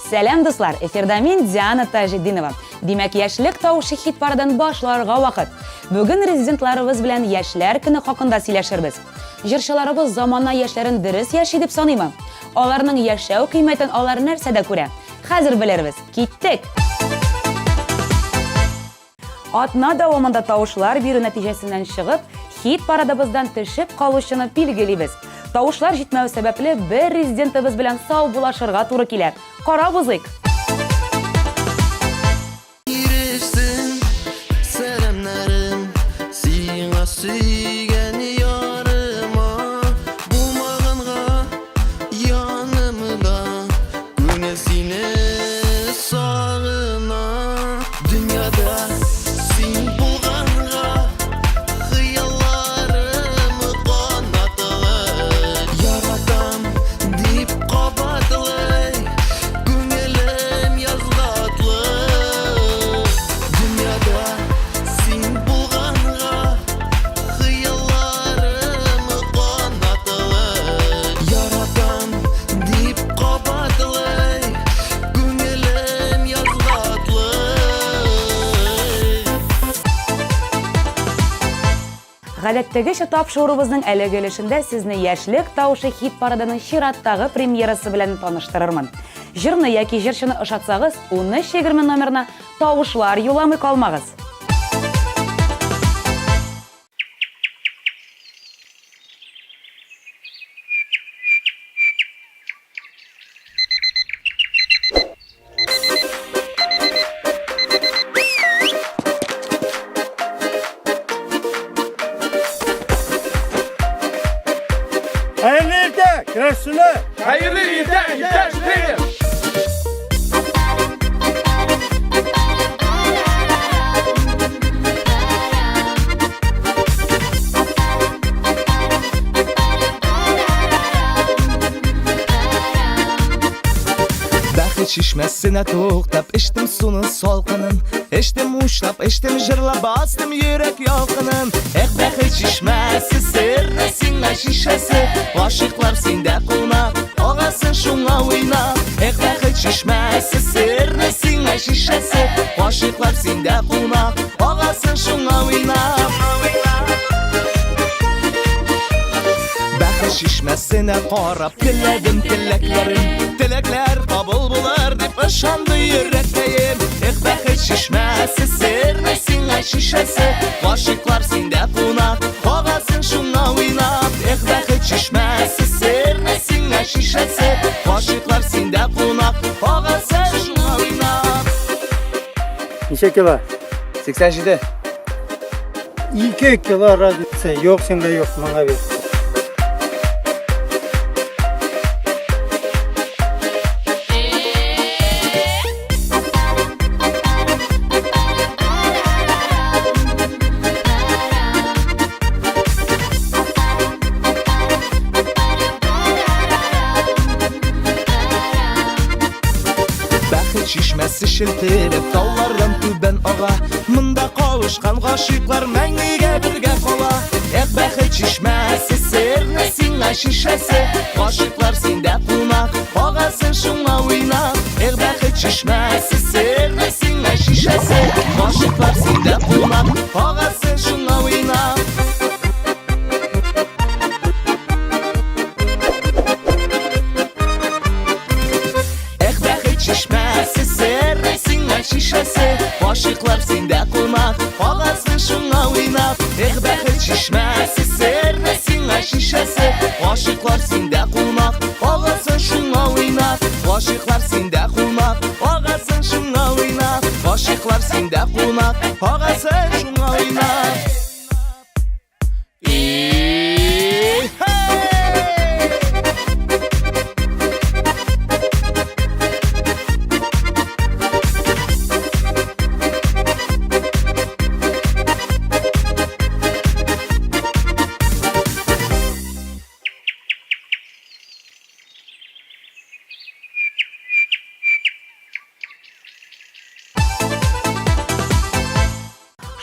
Сәлем дуслар, эфирда мен Диана Тажидинова. Демәк, яшьлек тавышы хит-парадан башларга вакыт. Бүген резидентларыбыз белән яшьләр көне хакында сөйләшербез. Җырчыларыбыз замана яшьләрен дөрес яши дип саныймы? Аларның яшәү кыйммәтен алар нәрсәдә күрә? Хәзер белербез. Киттек! Атна дәвамында тавышлар бирү нәтиҗәсеннән чыгып, хит-парадыбыздан төшеп калучыны билгелибез. Тавышлар җитмәү сәбәпле бер резидентыбыз белән сау булашырга туры килә. Карабызык. Гадәттәгечә тапшырубызның әлегелешендә сезне яшьлек тавышы хит-параданың чираттагы премьерасы белән таныштырырмын. Җырны яки җырчыны ошатсагыз, 13-20 номерына тавышлар юламый калмагыз. Hayırlı irde, görsünler. Hayırlı irde, görsünler. Бәхет шишмәсенә туктап, эчтем суны салкынын, эчтем учлап, эчтем җырлап, бастым йөрәк ялкынын. Эх, бәхет шишмәсе, серне сиңа шишәсе, гашыйклар синдә кунак, агасын шуңа уйнап. Эх, бәхет шишмәсе, серне сиңа шишәсе, гашыйклар синдә кунак, агасын шуңа уйнап. Бәхет шишмәсенә карап, теләдем теләкләрем, теләкләр кабул булыр дип ышанды йөрәккәем. Эх, бәхет шишмәсе, серне сиңа шишәсе, гашыйклар синдә кунак, агасын шуңа уйнап. Эх, бәхет шишмәсе, серне сиңа шишәсе, гашыйклар синдә кунак, агасын шуңа уйнап. Ничә кило? 87. 2 кило разница. Yok sende yok, bana ver. Шишмәсе шелтелеп, таулардан түбән ага, монда кавышкан гашыйклар мәңгегә бергә кала. Эх, бәхет шишмәсе, серне сиңа шишәсе, гашыйклар синдә кунак, агасын шуңа уйнап. Эх, бәхет шишмәсе, серне сиңа шишәсе, гашыйклар синдә кунак, агасын шуңа уйнап. Шишәсе, гашыйклар синдә кунак, агасын шуңа уйнап. Эх, бәхет шишмәсе, серне сиңа шишәсе, гашыйклар синдә кунак, агасын шуңа уйнап. Гашыйклар синдә кунак, агасын шуңа уйнап. Гашыйклар синдә кунак, агасын шуңа уйнап.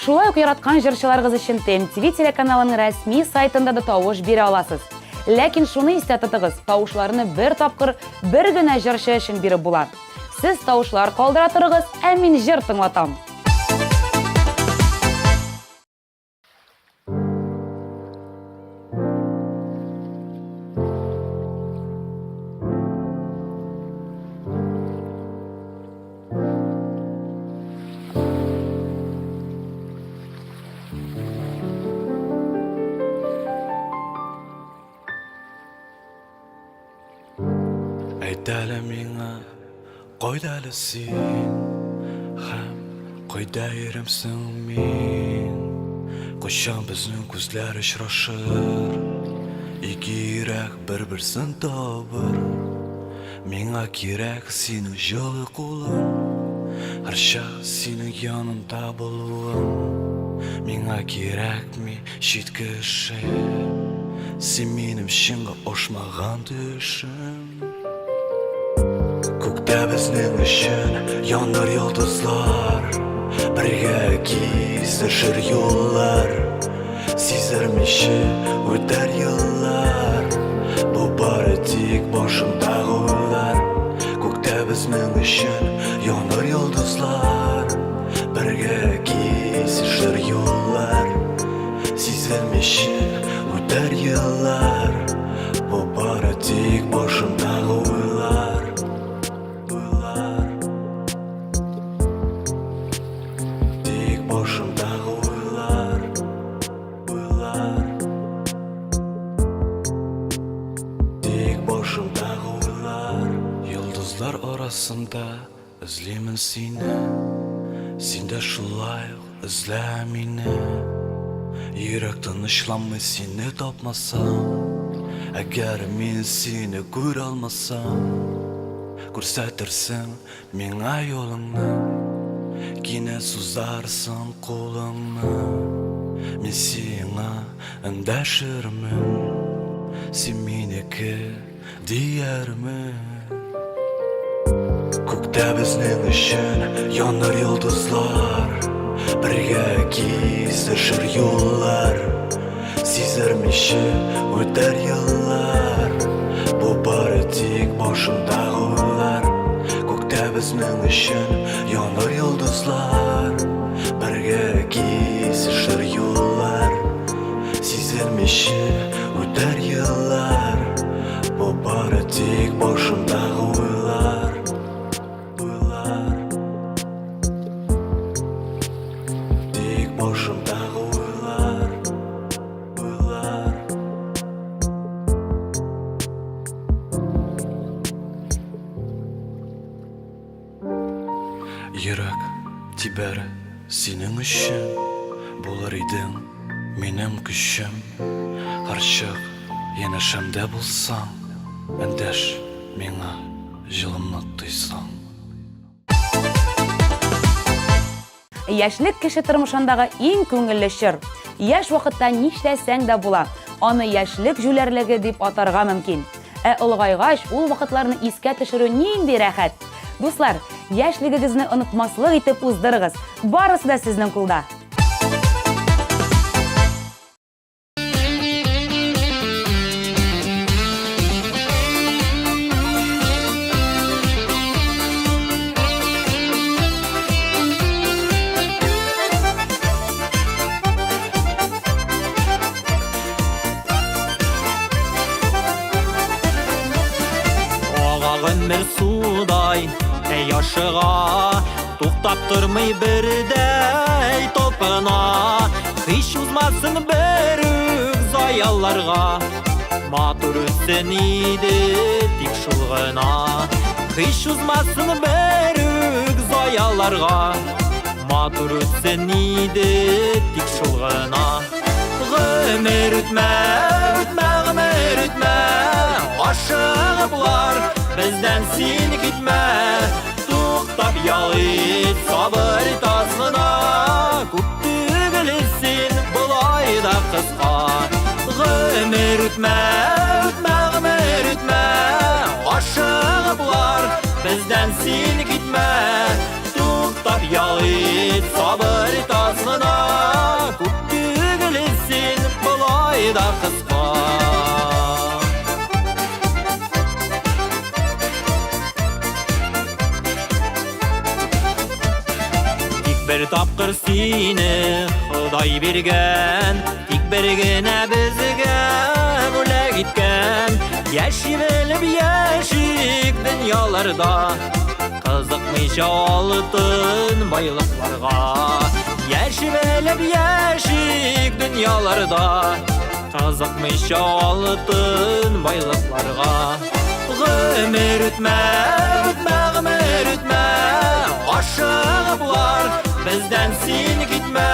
Шулай ук яраткан җырчыларыгыз өчен TMTV телеканалының рәсми сайтында да тавыш бирә аласыз. Ләкин шуны истә тотыгыз, тавышларны бер тапкыр бер генә җырчы өчен биреп була. Сез тавышлар калдыра торыгыз, ә мин җыр тыңлатам. Әйтәле миңа, қойда әлі сен, һәм қойда еремсің мен. Қойшан біздің көзләр ұшырашыр, ике йөрәк бір-бірсін табыр. Миңа кирәк синең жылы қолың, һәр чак синең янымда булуың. Миңа кирәкми читке эше, сен минем чынга ошмаган төшем. Күктә безнең өчен яныр йолдызлар, бергә кисешер юллар. Сизермичә үтәр еллар, бу бары тик башымдагы уйлар. Күктә безнең өчен яныр йолдызлар, бергә кисешер юллар. Сизермичә үтәр еллар, бу бары тик башымдагы уйлар. Йолдызлар арасында эзлимен сине, син дә шулай ук эзлә мине. Йөрәк тынычланмый сине тапмасам, әгәр мин сине күрә алмасам. Күрсәтерсең миңа юлыңны, кинәт сузарсың кулыңны. Мин сиңа эндәшермен, син минеке диярмен. Күктә безнең өчен яныр йолдызлар, бергә кисешер юллар. Сизермичә үтәр еллар, бу бары тик башымдагы уйлар. Күктә безнең өчен яныр йолдызлар, бергә кисешер юллар. Сизермичә үтәр еллар, бу бары тик башымдагы уйлар. Тик башымдагы уйлар. Йөрәк тибәр синең өчен, булыр идең минем көчем. Һәр чак янәшәмдә булсаң, эндәш миңа җылымны тойсаң. Яшьлек кеше тормышындагы иң күңелле чор. Яшь вакытта нишләсәң дә була, аны яшьлек җүләрлеге дип атарга мөмкин. Ә олгайгач ул вакытларны искә төшерү нинди рәхәт. Дуслар, яшьлегегезне онытмаслык итеп уздырыгыз. Барысы да сезнең кулда. Гомер судай яшыга, туктап тормый бердәй топына. Һич узмасын бер үк заялларга, матур үтсен иде тик шул гына. Һич узмасын бер үк заялларга, матур үтсен иде тик шул гына. Гомер үтмә, үтмә, гомер үтмә, ашыгыплар бездән син китмә. Туктап ял ит, сабыр ит азгына, күп түгел син болай да кыска. Гомер үтмә, үтмә, гомер үтмә, ашыгыплар бездән син китмә. Туктап ял ит, сабыр ит азгына, күп түгел син болай да кыска. bir tapqır seni Xuday bergen Tik bir gene bizge Bule gitken Yaşi bilip yaşik dünyalarda Kızıkmışa altın baylıklarga Yaşi bilip yaşik dünyalarda Kızıkmışa altın baylıklarga Ömür ütme, ömür ütme Aşığı bular bizden sin gitme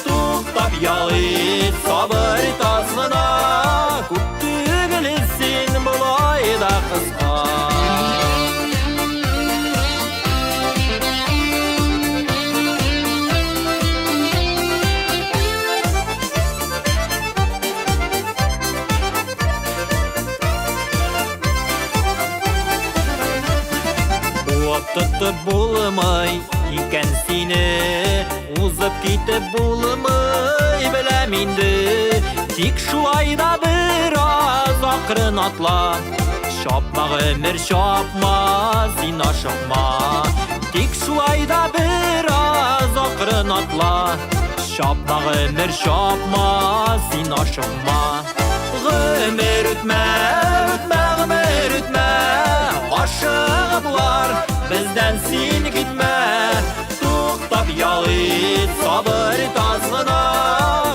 Tuhtap yağıt sabır tasmına Kuttügülüsün bulay da kızga Tutup bulmay iken seni Uzıp gitip bulmay bilem indi Tik şu ayda biraz akırın atla Şapma ömür şapma sin aşıkma Tik şu ayda biraz akırın atla Şapma ömür şapma sin aşıkma Ömür ütme, ömür ütme Aşığı bular bizden sin gitme Tuhtap yağıt sabır tasmına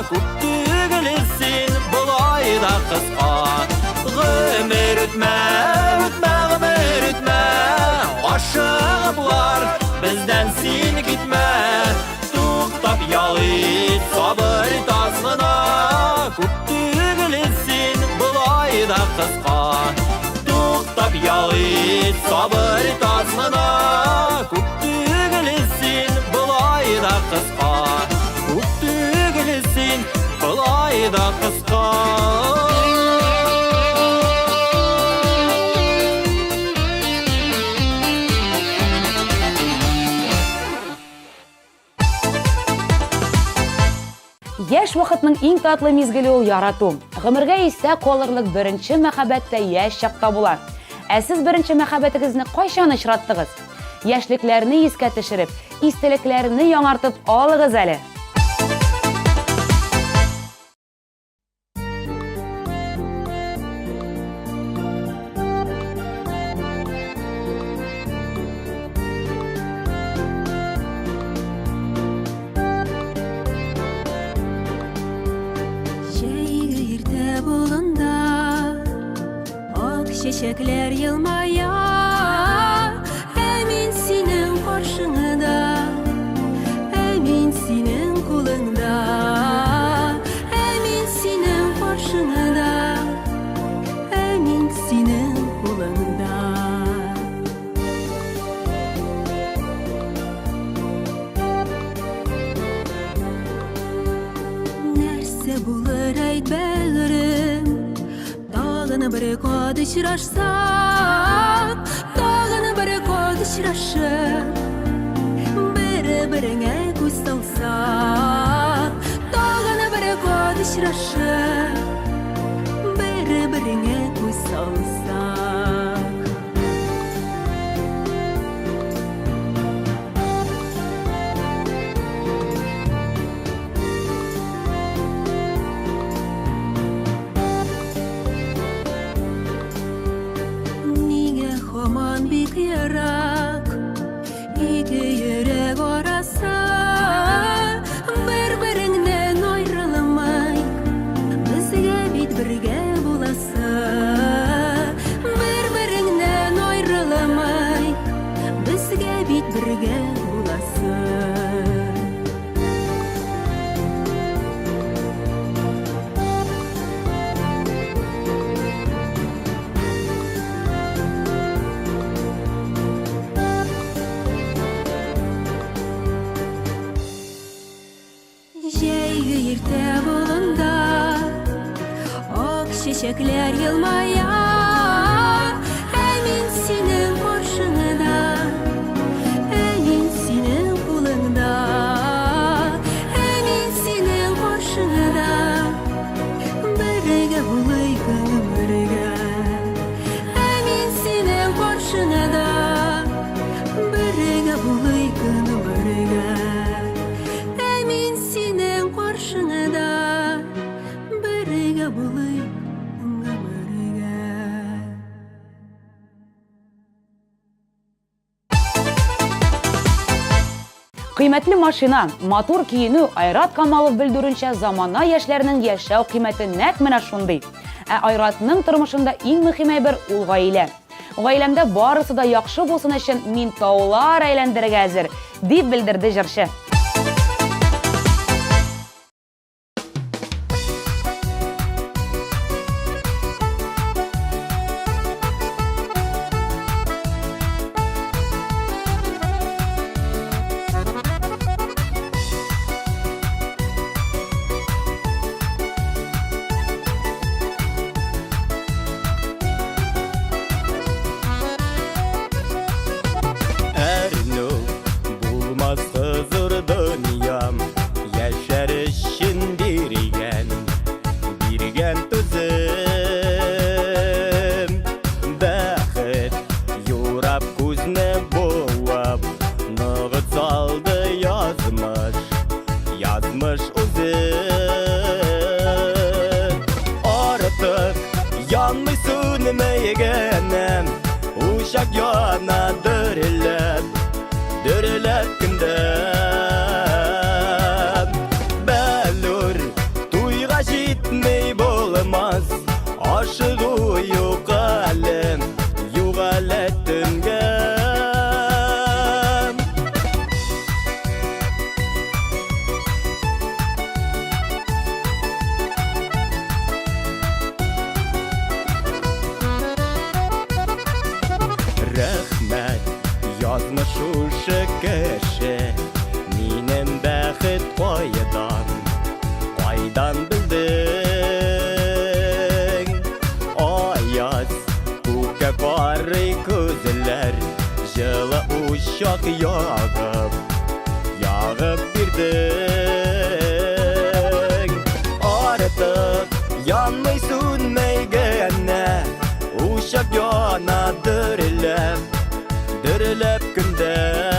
Kuttügülüsün bulay da kızga Ömür ütme, ömür ütme Aşığı bular bizden sin gitme Tuhtap yağıt sabır tasmına Kuttügülüsün bulay da kızga Tuhtap yağıt sabır tasmına Kuttügülüsün bulay da kızga Kuttügülüsün bulay da kızga Яш вакытның иң татлы мизгеле ул ярату. Гомергә исә калырлык беренче мәхәббәттә яшь чакта була. Ә сез беренче мәхәббәтегезне кайчан очраттыгыз? Яшьлекләрне искә төшереп, истәлекләрне яңартып алыгыз әле. Çiçekler yılmaya Emin senin karşında Emin senin kulunda Emin senin karşında Emin senin kulunda Nerse bulur aytbağırım Dağını bir kod içraşsak Dağını bir kod içraşıp Bir-birine göz salsak Dağını bir kod içraşıp Bir-birine göz salsak Aman bir kıyarak İki yürek orası Bir-birinden ayrılamay Bizge bit birge bulası Bir-birinden ayrılamay Bizge bit birge bulası Ertə bulunda Ok çiçekler yılmaya Emin senin karşında Emin senin kulunda Emin senin karşında Birge bulaykın birge Emin senin karşında Birge bulaykın birge аңлый гомергә. Кыйммәтле машина, мотор киенү Айрат Камалов белдерүенчә замана яшьләренең яшәү кыйммәте нәкъ менә шундый. Айратның тормышында иң мөһим әйбер ул гаилә. Гаиләмдә барысы да яхшы булсын өчен мин таулар әйләндерергә әзер, дип белдерде җырчы. Әрнү булмас хызыр дөньям, яшәр өчен биргән түзем. Бәхет юрап күзне буап, ныгыт салды язмыш үзе. Артык янмый сүнмәйгәнем, uşak yana dörülep gündem. Belur tuyga jitmey bolmaz, aşığı yok alem, yugalettingem. Рәхмәт язмыш ушы кеше, минем бәхет кайдан белдең? Аяз күккә карый күзләр, җылы uşак ягып бирдең. Артык янмый сүнмәйгәнә, uşak yana dörülep gündem.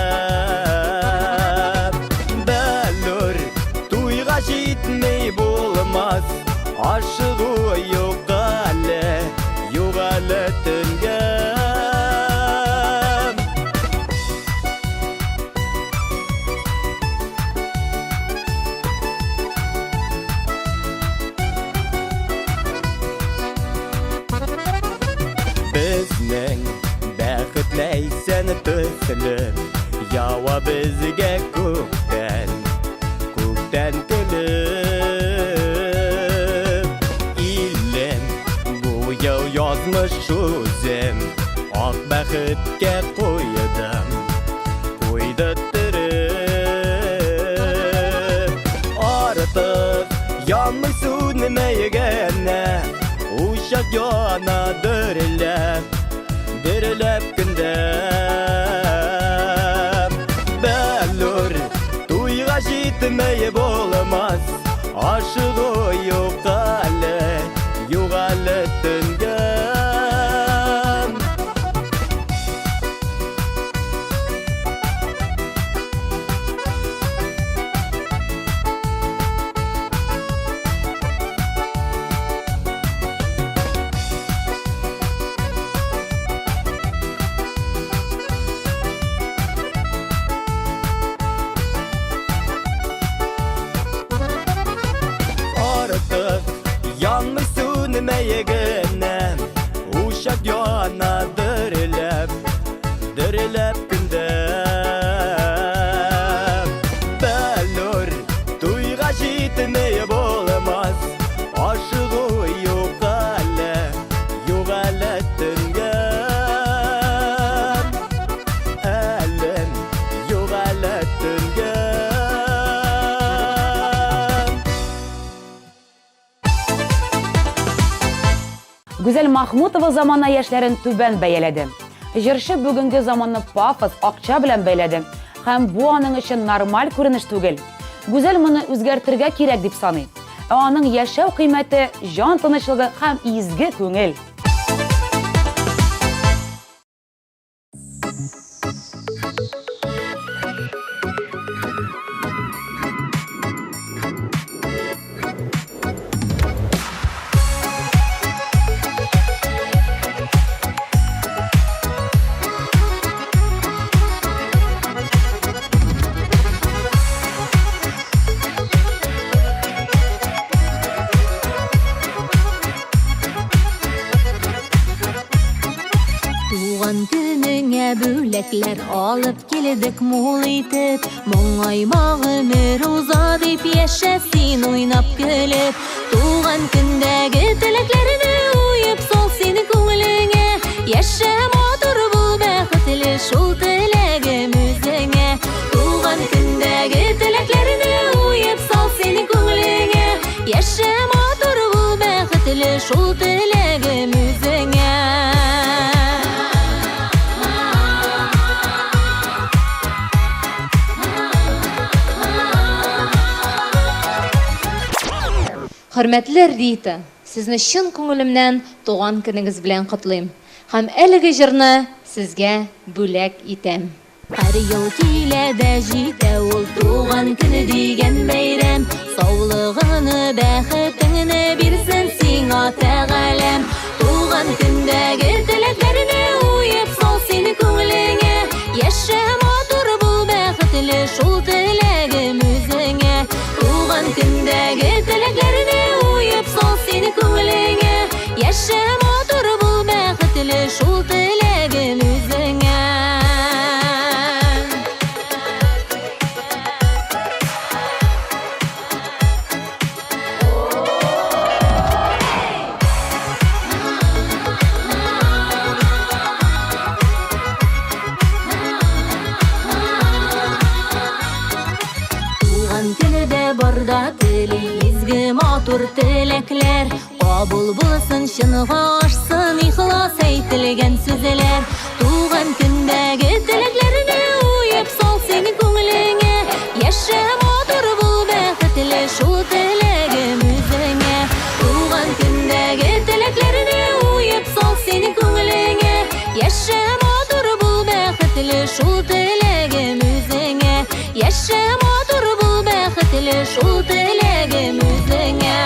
Belur tuyga jitmey bolmaz, aşığı yok yugalettingem. Bizning bәхетләйсән төсле, ява безгә күктән көлеп. Илем бу яу язмыш үзем, ак бәхеткә куйды төреп. Артык янмый сүнмәйгәнә, uşak yana dörülep gündem. Belur tuyga jitmey bolmaz, aşığı yok yugalettingem. Артык янмый сүнмәйгәнем, uşak yana dörülep gündem. Belur tuyga jitmey bolmaz, aşığı yok yugalettingem. Әлем yugalettingem. Гүзәл Махмутова замана яшьләрен түбән бәяләде. Җырчы бүгенге заманны пафос, акча белән бәйләде. Һәм бу аның өчен нормаль күренеш түгел. Гүзәл моны үзгәртергә кирәк дип саный. Аның яшәү кыйммәте, җан тынычлыгы һәм изге күңел. Туган күнеңә бүләкләр алып килдек мул итеп. Моңайма гомер уза дип яшәсин уйнап көлеп. Туган көндәге теләкләрне уеп сал сине күңелеңә. Яшә матур бул бәхетле шул теләгем үзеңә. Туган көндәге теләкләрне уеп сал сине күңелеңә. Яшә матур бул бәхетле шул теләгем үзеңә. Хөрмәтле Рита, сезне чын күңелемнән туган көнегез белән котлыйм. Һәм әлеге җырны сезгә бүләк итәм. Һәр ел килә дә җитә ул туган көне дигән бәйрәм. Саулыгыны, бәхетеңне бирсен сиңа Тәгаләм. Туган көндәге теләкләрне уеп сал сине күңелеңә. Яшә матур бул бәхетле шул теләгем үзеңә. Туган көндәге теләкләрне уеп сал сине күңелеңә. Яшә матур бул бәхетле шул теләгем үзеңә. Барда теле изге матур теләкләр. Кабул булсын чынга ашсын ихлас әйтелгән сүзләр. Туган көндәге теләкләрне уеп сал сине күңелеңә. Яшә матур бул бәхетле шул теләгем үзеңә. Туган көндәге теләкләрне уеп сал сине күңелеңә. Яшә матур бул бәхетле шул теләгем үзеңә. Яшә матур бул бәхетле шул теләгем үзеңә.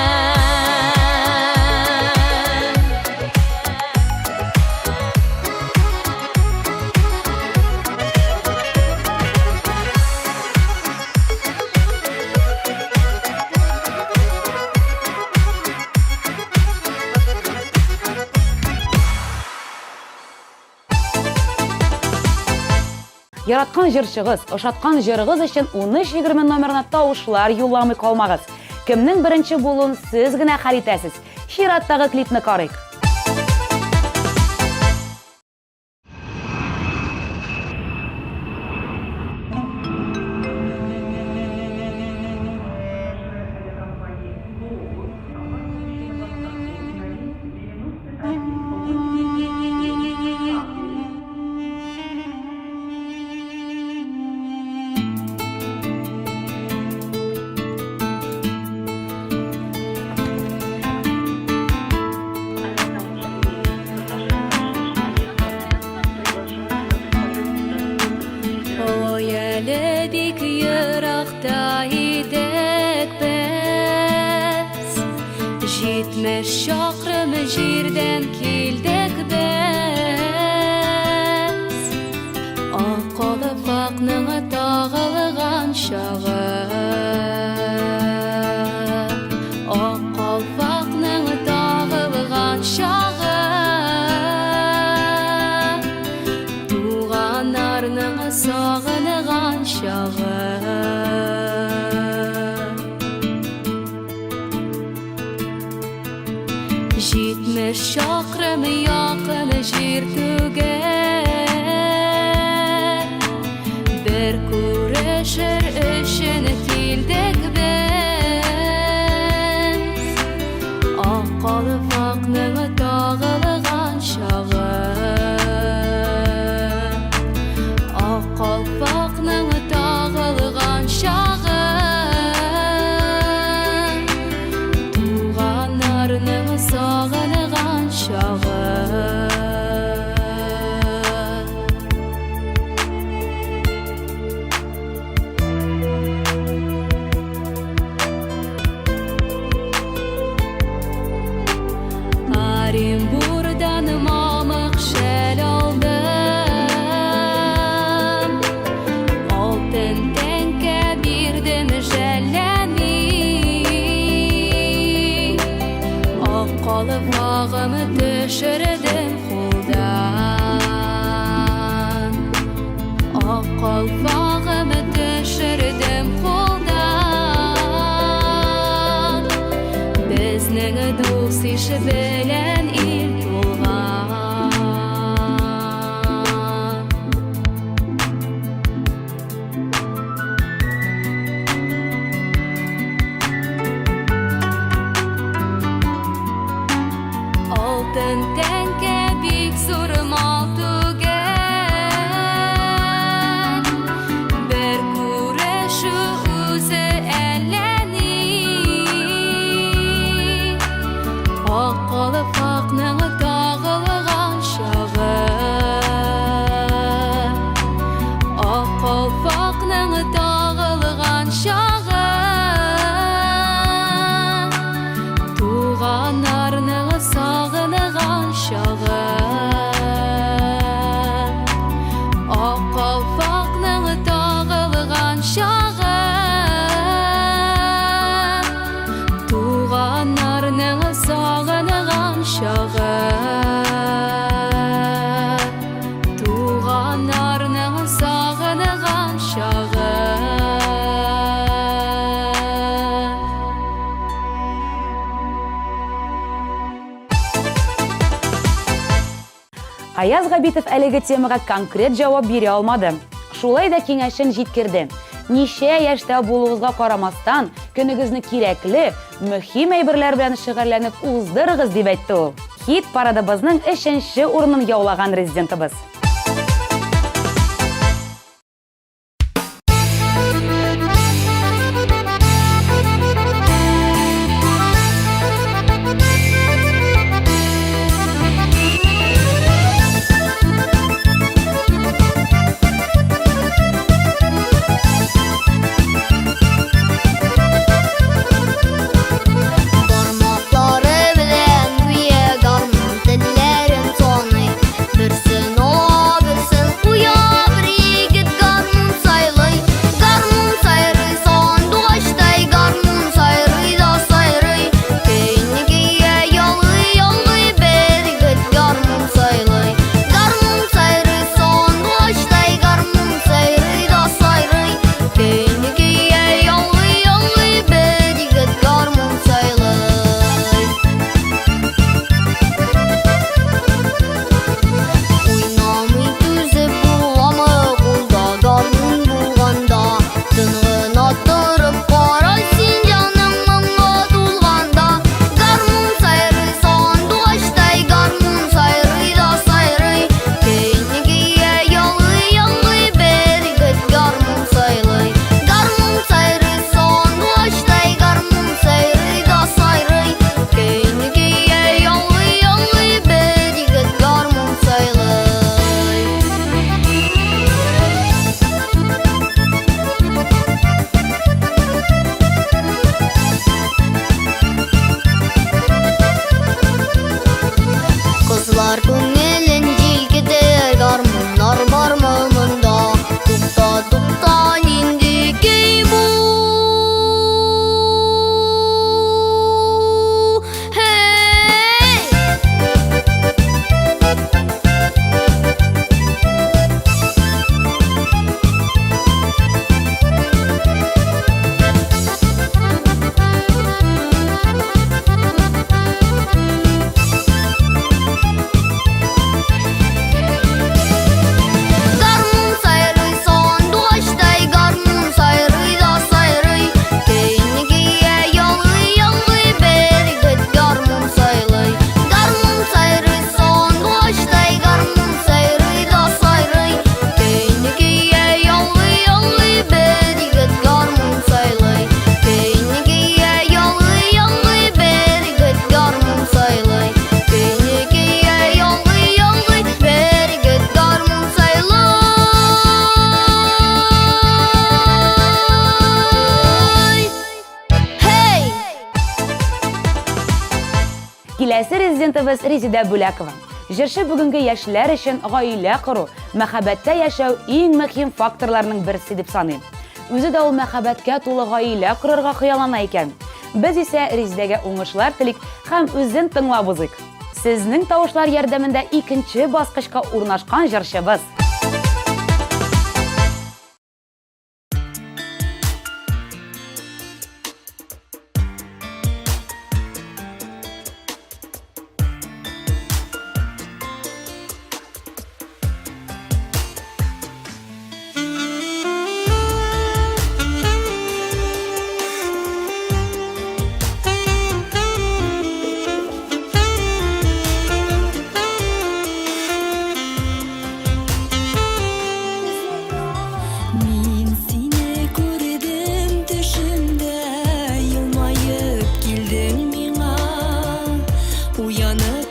Яраткан җырчыгыз, ошаткан җырыгыз өчен 1320 номерына тавышлар юлламый калмагыз. Кемнең беренче булуын сез генә хәл итәсез. Чираттагы клипны карыйк. Бик еракта идек без, 70 чакрым җирдән килдек без. Ак калфакның тагылган чагы, ак калфакның тагылган чагы, туганнарның сагынган чагы. Җитмеш чакрым якын җир түгел, бер күрешер өчен килдек без. Ак калфакның тагылган чагы, ак калфакның тагылган чагы, туганнарның сагынган чагы. Оренбурдан мамык шәл алдым, алтын тәңкә бирдем жәлләни. Ак калфагымны төшердем кулдан, Ак калфагымы төшердем қолдан Безнең дус ише белән ил тулган Алтын тәңкә бик зур мал түгел Бер күрешү үзе әллә ни Ак калфакның тагылган чагы Ак калфакның тагылган чагы Туганнарның сагынган чагы Ак калфакның тагылган чагы Туганнарның сагынган чагы Туганнарның сагынган чагы Аяз Габитов әлеге темаға конкрет жауап бере алмады. Шулай да кеңешен җиткерде. Ничә яшьтә булуыгызга карамастан, көнегезне кирәкле, мөһим әйберләр белән шөгыльләнеп уздырыгыз дип әйтте ул. Хит парадыбызның 3нче урынын яулаган резидентыбыз. Barmaqları bilen güye garmın dillerim sonu Birsin ola birsin uya bir yigit garmın saylay Garmın sayrı son doğaçtay garmın sayrı da sayrı Keyni giye yalı yalı bir yigit garmın saylay Garmın sayrı son doğaçtay garmın sayrı da sayrı Keyni giye yalı yalı bir yigit garmın saylay Уйнамый күзе буламы кулда гармун булганда Тынгына торып кара син җаның моңга тулганда Гармун сайрый сандугачтай гармун сайрый да сайрый Кейне гие ялый ялый бер егет гармун сайлый Гармун сайрый сандугачтай гармун сайрый да сайрый Кейне гие ялый ялый бер егет гармун сайлый Kızlar күңелен җилкетер гармуннар бармы монда Тукта тукта нинди кей бу Hey Гармун сайрый сандугачтай гармун сайрый да сайрый Кейне гие ялый ялый бер егет гармун сайлый Гармун сайрый сандугачтай гармун сайрый да сайрый Кейне гие ялый ялый бер егет гармун сайлый Кейне гие ялый ялый бер егет гармун сайлый Кейне гие ялый ялый бер егет гармун сайлый Hey Киләсе резидентыбыз Резида Бүләкова. Җырчы бүгенге яшьләр өчен гаилә кору, мәхәббәттә яшәү иң мөһим факторларның берсе дип саный. Үзе дә ул мәхәббәткә тулы гаилә корырга хыяллана икән. Без исә Резидәгә уңышлар телик һәм үзен тыңлап узыйк. Сезнең тавышлар ярдәмендә икенче баскычка урнашкан җырчыбыз.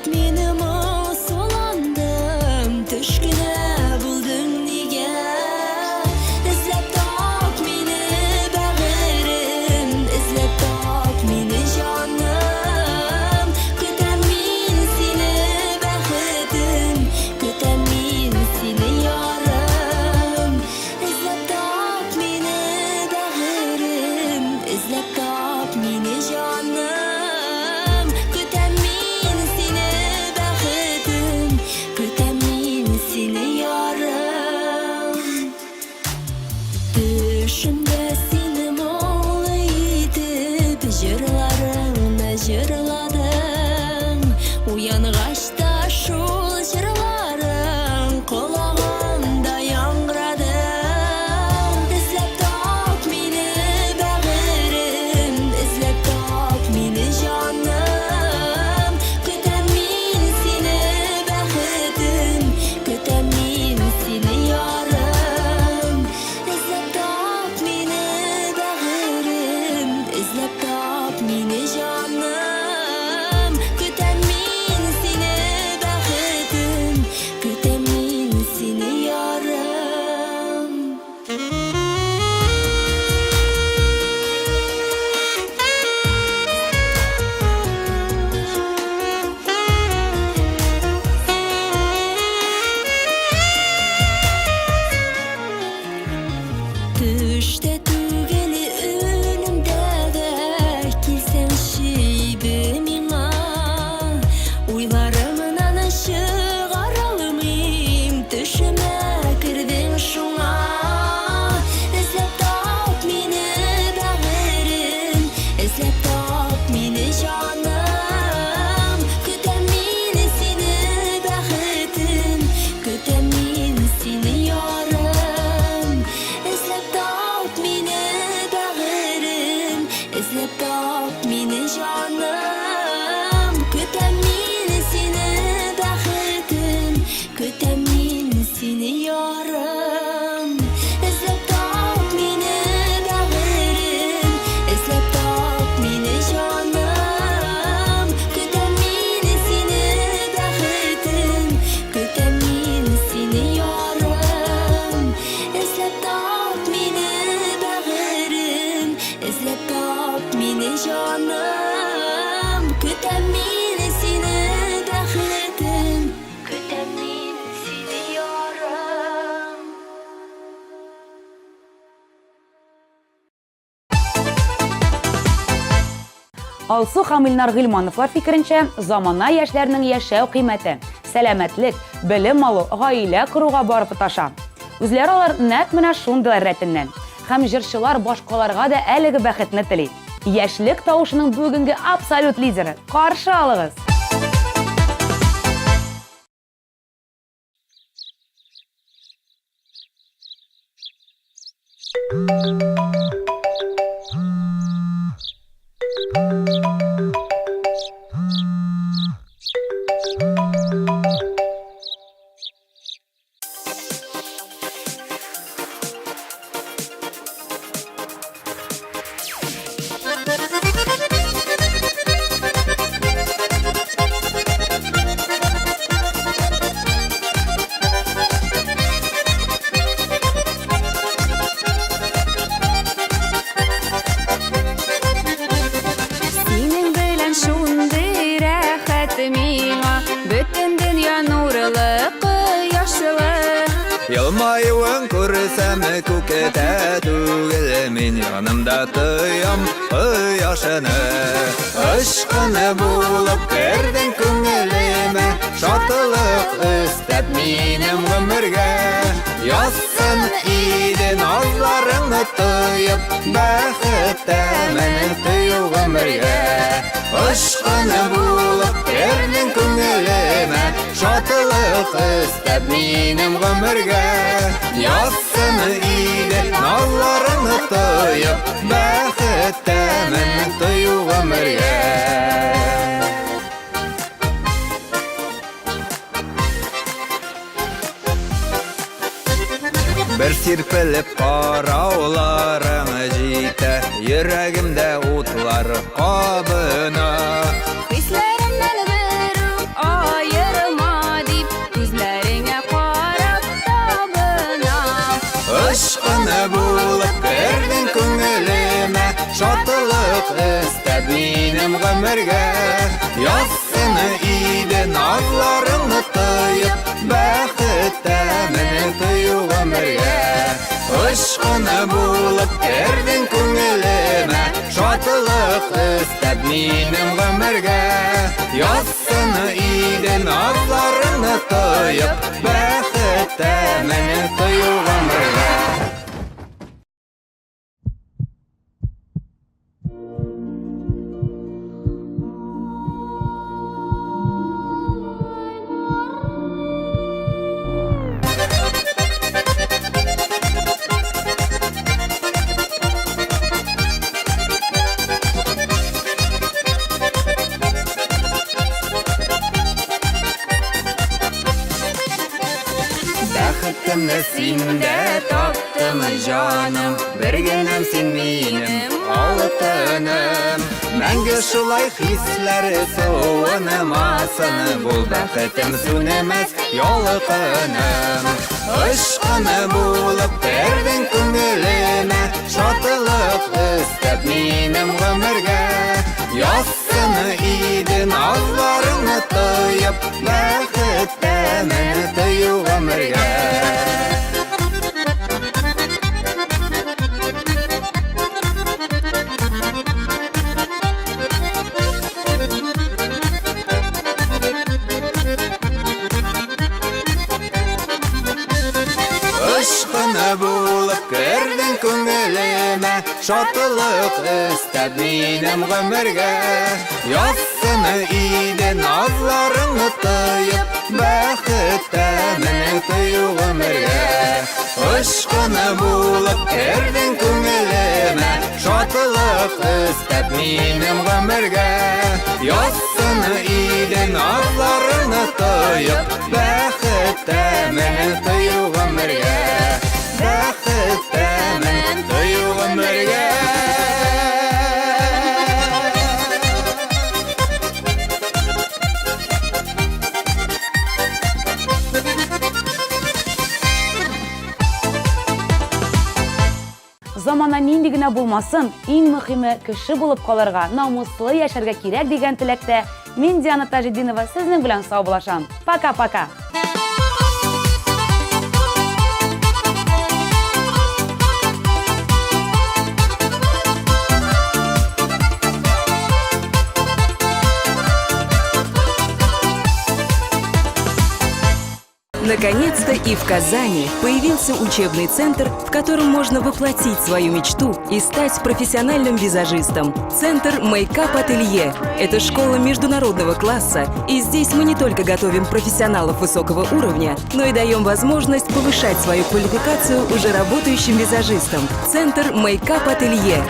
Menim solandım Düşküne buldun nige İzlep tak meni bağırım İzlep tak meni canım Kütem men seni baxıdım Kütem men seni yarım İzlep tak meni bağırım İzlep tak meni canım Kütem men seni baxıdım Kütem men seni yarım Düşümde seni moğlayıp Jırlarımı jırladım Uyanğaçta şul jırlarım Kulağımda yangradı İzlep tak meni bağırım İzlep tak meni canım Kütem men seni baxıdım Kütem men seni yarım İzlep tak meni bağırım İzlep tak meni canım Kütem men seni baxıdım Kütem men seni yarım Düşte tügeli önümde de Kilsen şibi mina Uylarımdan ışık aralımım Düşüme kirdin şuna İzlep tak meni bağırım İzlep tak meni canım Kütem men seni baxıdım Kütem men seni yarım İzlep tak meni bağırım İzlep tak meni canım Kütem men seni baxıdım Kütem men seni yarım İzlep tak meni bağırım İzlep tak meni canım Kütem men seni baxıdım Kütem men seni yarım İzlep tak meni bağırım İzlep tak meni canım Kütem men seni baxıdım Kütem men seni yarım Алсу һәм Илнар Гыйлмановлар фикеренчә, замана яшьләренең яшәү кыйммәте, сәламәтлек, белем алу, гаилә коруга барып тоташа. Үзләре алар нәкъ менә шундый рәтеннән. Һәм җырчылар башкаларга да әлеге бәхетне тели. Яшьлек тавышының бүгенге абсолют лидеры. Каршы алыгыз. Елмаюын күрсәм күкетә түгел, мин янымда тоям кояшыны. Ышкыны булып кердең күңелемә, шатлык өстәп минем гомергә. Ясын иде назларыңны тоеп, бәхеттәмен тыю гомергә. Ышкыны булып кердең күңелемә, шатлык өстәп минем гомергә. Ясын иде назларыңны тоеп, бәхеттәмен тыю гомергә. Бер сирпелеп карауларың җитә, йөрәгемдә утлар кабына. Хисләремнән бер Шатлык истәп минем гомергә Яссыны иде назларыңны тыйып Бәхеттә мине тыю гомергә Ышкыны булып кердең күңелемә Шатлык истәп минем гомергә Яссыны иде назларыңны тыйып Бәхеттә мине тыю гомергә Бәхетемне синдә таптым, җаным Бер генәм син минем алтыным Мәңге шулай хисләре суынымасыны Бул бәхетем сүнемәс ялыкыным Ышкыны булып кердең күңелемә Шатлык истәп минем гомергә Яссыны иде назларыңны тыйып Бәхеттә мине тыю гомергә Ышкыны булып кердең күңелемә Шатлык истәп минем гомергә Яссыны иде назларыңны тыйып Бәхеттә мине тыю гомергә Ышкыны булып кердең күңелемә Шатлык истәп минем гомергә Яссыны иде назларыңны тыйып Бәхеттә мине тыю гомергә Бәхеттә мине тыю гомергә Замана нинди генә булмасын, иң мөһиме кеше булып калырга, намуслы яшәргә кирәк дигән теләктә мин Диана Тажетдинова сезнең белән саубуллашам. Пока-пока. Наконец-то и в Казани появился учебный центр, в котором можно воплотить свою мечту и стать профессиональным визажистом. Центр Makeup Ателье – это школа международного класса, и здесь мы не только готовим профессионалов высокого уровня, но и даем возможность повышать свою квалификацию уже работающим визажистам. Центр Makeup Ателье.